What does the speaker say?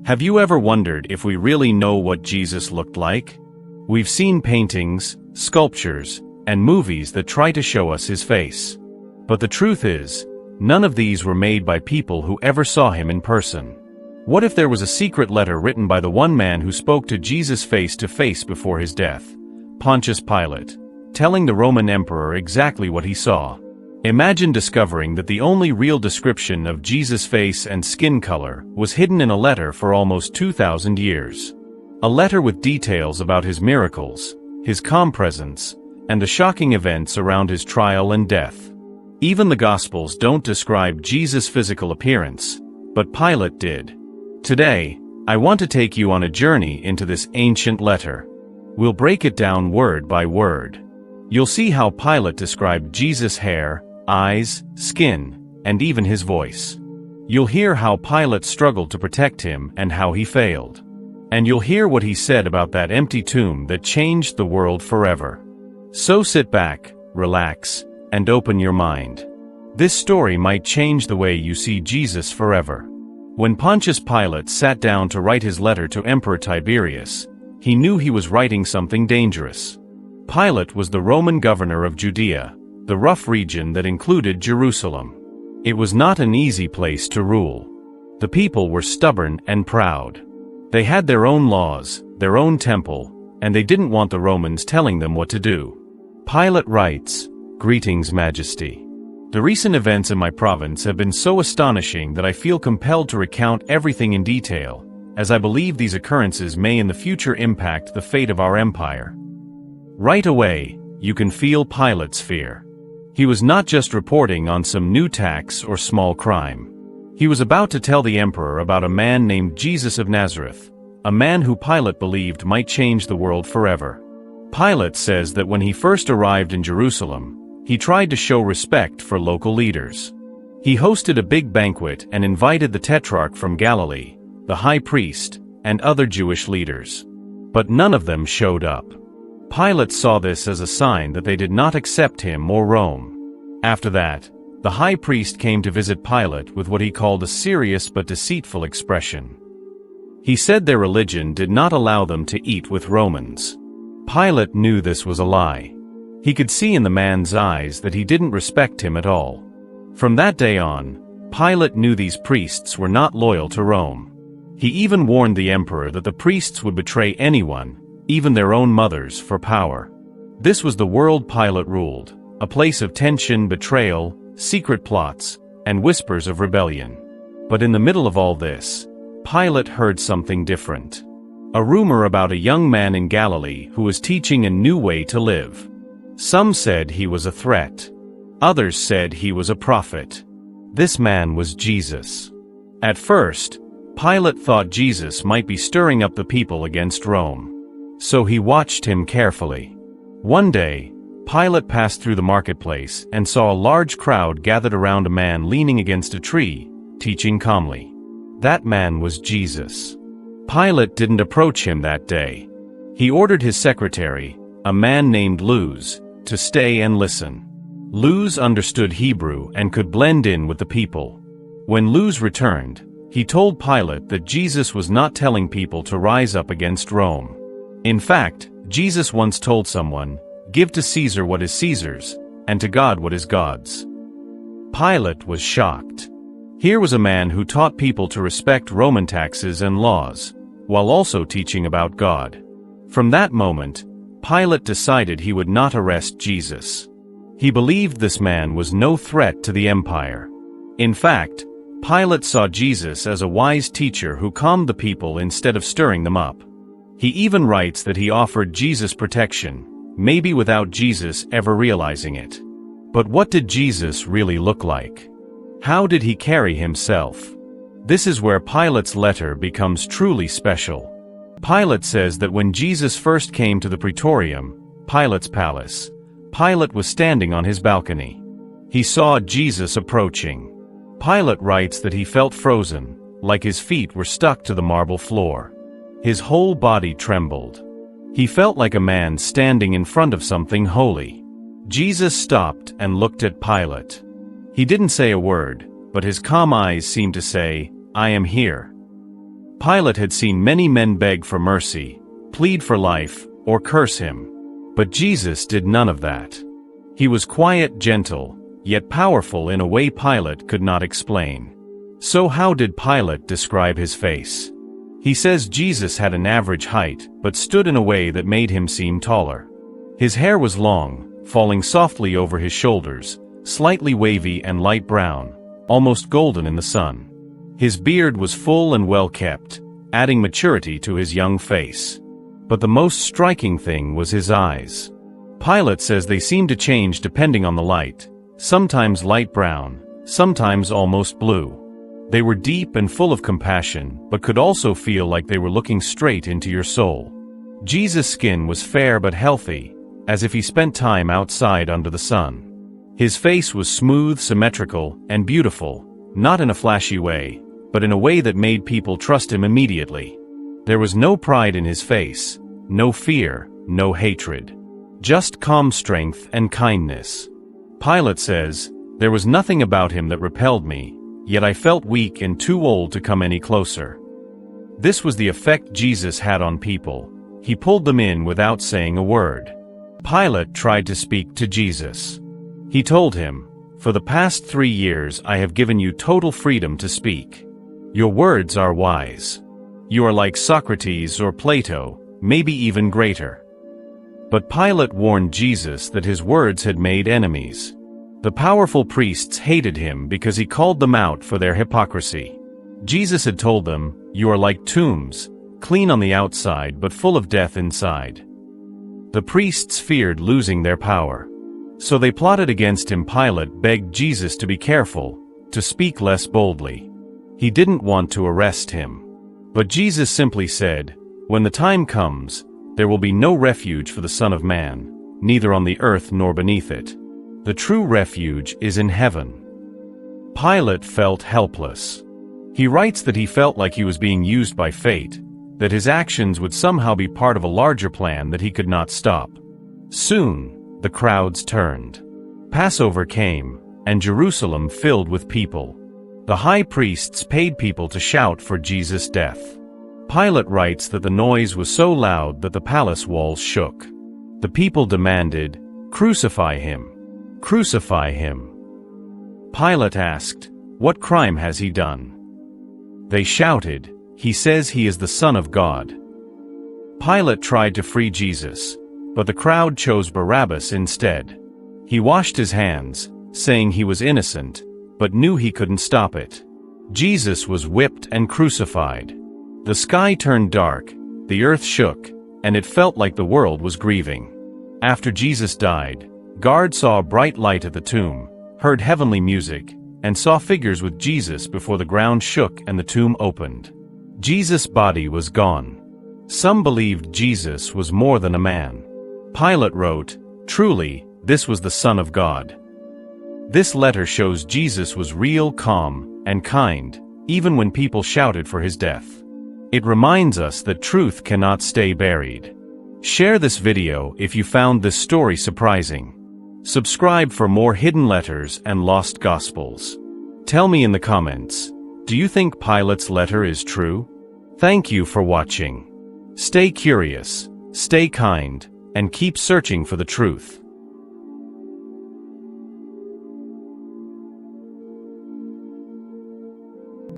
Have you ever wondered if we really know what Jesus looked like? We've seen paintings, sculptures, and movies that try to show us his face. But the truth is, none of these were made by people who ever saw him in person. What if there was a secret letter written by the one man who spoke to Jesus face to face before his death, Pontius Pilate, telling the Roman emperor exactly what he saw? Imagine discovering that the only real description of Jesus' face and skin color was hidden in a letter for almost 2,000 years. A letter with details about his miracles, his calm presence, and the shocking events around his trial and death. Even the Gospels don't describe Jesus' physical appearance, but Pilate did. Today, I want to take you on a journey into this ancient letter. We'll break it down word by word. You'll see how Pilate described Jesus' hair, eyes, skin, and even his voice. You'll hear how Pilate struggled to protect him and how he failed. And you'll hear what he said about that empty tomb that changed the world forever. So sit back, relax, and open your mind. This story might change the way you see Jesus forever. When Pontius Pilate sat down to write his letter to Emperor Tiberius, he knew he was writing something dangerous. Pilate was the Roman governor of Judea, the rough region that included Jerusalem. It was not an easy place to rule. The people were stubborn and proud. They had their own laws, their own temple, and they didn't want the Romans telling them what to do. Pilate writes, "Greetings, Majesty. The recent events in my province have been so astonishing that I feel compelled to recount everything in detail, as I believe these occurrences may in the future impact the fate of our empire." Right away, you can feel Pilate's fear. He was not just reporting on some new tax or small crime. He was about to tell the emperor about a man named Jesus of Nazareth, a man who Pilate believed might change the world forever. Pilate says that when he first arrived in Jerusalem, he tried to show respect for local leaders. He hosted a big banquet and invited the Tetrarch from Galilee, the high priest, and other Jewish leaders. But none of them showed up. Pilate saw this as a sign that they did not accept him or Rome. After that, the high priest came to visit Pilate with what he called a serious but deceitful expression. He said their religion did not allow them to eat with Romans. Pilate knew this was a lie. He could see in the man's eyes that he didn't respect him at all. From that day on, Pilate knew these priests were not loyal to Rome. He even warned the emperor that the priests would betray anyone, even their own mothers, for power. This was the world Pilate ruled, a place of tension, betrayal, secret plots, and whispers of rebellion. But in the middle of all this, Pilate heard something different. A rumor about a young man in Galilee who was teaching a new way to live. Some said he was a threat. Others said he was a prophet. This man was Jesus. At first, Pilate thought Jesus might be stirring up the people against Rome. So he watched him carefully. One day, Pilate passed through the marketplace and saw a large crowd gathered around a man leaning against a tree, teaching calmly. That man was Jesus. Pilate didn't approach him that day. He ordered his secretary, a man named Luz, to stay and listen. Luz understood Hebrew and could blend in with the people. When Luz returned, he told Pilate that Jesus was not telling people to rise up against Rome. In fact, Jesus once told someone, "Give to Caesar what is Caesar's, and to God what is God's." Pilate was shocked. Here was a man who taught people to respect Roman taxes and laws, while also teaching about God. From that moment, Pilate decided he would not arrest Jesus. He believed this man was no threat to the empire. In fact, Pilate saw Jesus as a wise teacher who calmed the people instead of stirring them up. He even writes that he offered Jesus protection, maybe without Jesus ever realizing it. But what did Jesus really look like? How did he carry himself? This is where Pilate's letter becomes truly special. Pilate says that when Jesus first came to the Praetorium, Pilate's palace, Pilate was standing on his balcony. He saw Jesus approaching. Pilate writes that he felt frozen, like his feet were stuck to the marble floor. His whole body trembled. He felt like a man standing in front of something holy. Jesus stopped and looked at Pilate. He didn't say a word, but his calm eyes seemed to say, "I am here." Pilate had seen many men beg for mercy, plead for life, or curse him. But Jesus did none of that. He was quiet, gentle, yet powerful in a way Pilate could not explain. So how did Pilate describe his face? He says Jesus had an average height, but stood in a way that made him seem taller. His hair was long, falling softly over his shoulders, slightly wavy and light brown, almost golden in the sun. His beard was full and well kept, adding maturity to his young face. But the most striking thing was his eyes. Pilate says they seemed to change depending on the light, sometimes light brown, sometimes almost blue. They were deep and full of compassion, but could also feel like they were looking straight into your soul. Jesus' skin was fair but healthy, as if he spent time outside under the sun. His face was smooth, symmetrical, and beautiful, not in a flashy way, but in a way that made people trust him immediately. There was no pride in his face, no fear, no hatred. Just calm strength and kindness. Pilate says, "There was nothing about him that repelled me, yet I felt weak and too old to come any closer." This was the effect Jesus had on people. He pulled them in without saying a word. Pilate tried to speak to Jesus. He told him, "For the past 3 years I have given you total freedom to speak. Your words are wise. You are like Socrates or Plato, maybe even greater." But Pilate warned Jesus that his words had made enemies. The powerful priests hated him because he called them out for their hypocrisy. Jesus had told them, "You are like tombs, clean on the outside but full of death inside." The priests feared losing their power. So they plotted against him. Pilate begged Jesus to be careful, to speak less boldly. He didn't want to arrest him. But Jesus simply said, "When the time comes, there will be no refuge for the Son of Man, neither on the earth nor beneath it. The true refuge is in heaven." Pilate felt helpless. He writes that he felt like he was being used by fate, that his actions would somehow be part of a larger plan that he could not stop. Soon, the crowds turned. Passover came, and Jerusalem filled with people. The high priests paid people to shout for Jesus' death. Pilate writes that the noise was so loud that the palace walls shook. The people demanded, "Crucify him! Crucify him!" Pilate asked, "What crime has he done?" They shouted, "He says he is the Son of God." Pilate tried to free Jesus, but the crowd chose Barabbas instead. He washed his hands, saying he was innocent, but knew he couldn't stop it. Jesus was whipped and crucified. The sky turned dark, the earth shook, and it felt like the world was grieving. After Jesus died, guards saw a bright light at the tomb, heard heavenly music, and saw figures with Jesus before the ground shook and the tomb opened. Jesus' body was gone. Some believed Jesus was more than a man. Pilate wrote, "Truly, this was the Son of God." This letter shows Jesus was real, calm, and kind, even when people shouted for his death. It reminds us that truth cannot stay buried. Share this video if you found this story surprising. Subscribe for more hidden letters and lost gospels. Tell me in the comments, do you think Pilate's letter is true? Thank you for watching. Stay curious, stay kind, and keep searching for the truth.